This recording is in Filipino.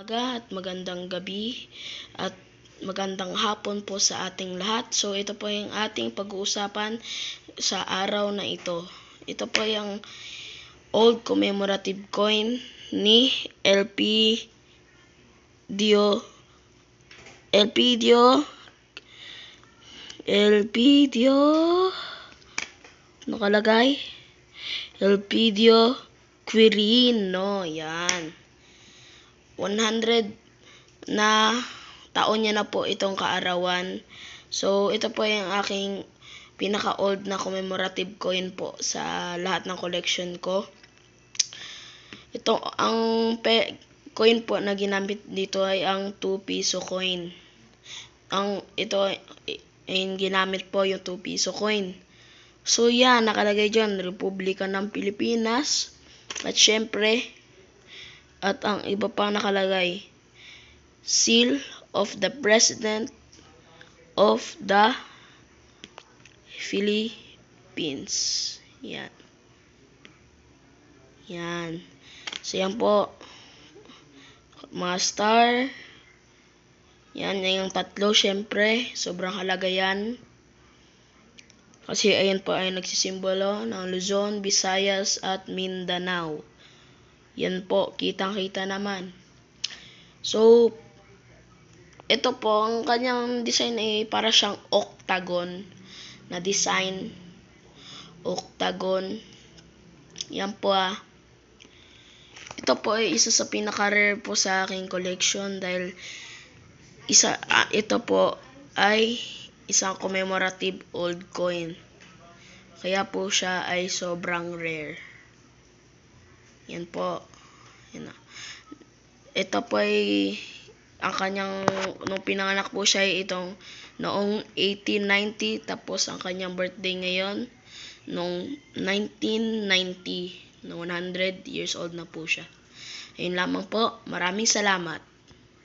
umaga at magandang gabi at magandang hapon po sa ating lahat. So ito po yung ating pag-uusapan sa araw na ito. Ito po yung old commemorative coin ni Elpidio nakalagay Elpidio Quirino. Yan. 100 na taon niya na po itong kaarawan. So, ito po yung aking pinaka-old na commemorative coin po sa lahat ng collection ko. Ito, ang coin po na ginamit dito ay ang 2 piso coin. Ito ay ginamit po yung 2 piso coin. So, yan, nakalagay dyan, Republika ng Pilipinas. At syempre, at ang iba pang nakalagay, Seal of the President of the Philippines. Yan. Yan. So, yan po. Mga star. Yan yung tatlo, syempre. Sobrang halaga yan. Kasi ayan po ay nagsisimbolo ng Luzon, Visayas at Mindanao. Yan po, kitang-kita naman. So, ito po, ang kanyang design ay para siyang octagon na design. Octagon. Yan po Ito po ay isa sa pinaka-rare po sa aking collection dahil ito po ay isang commemorative old coin. Kaya po siya ay sobrang rare. Yan po. Yan. Ito po ay ang kanyang, nung pinanganak po siya ay itong noong 1890. Tapos ang kanyang birthday ngayon noong 1990. No, 100 years old na po siya. Ayun lamang po. Maraming salamat.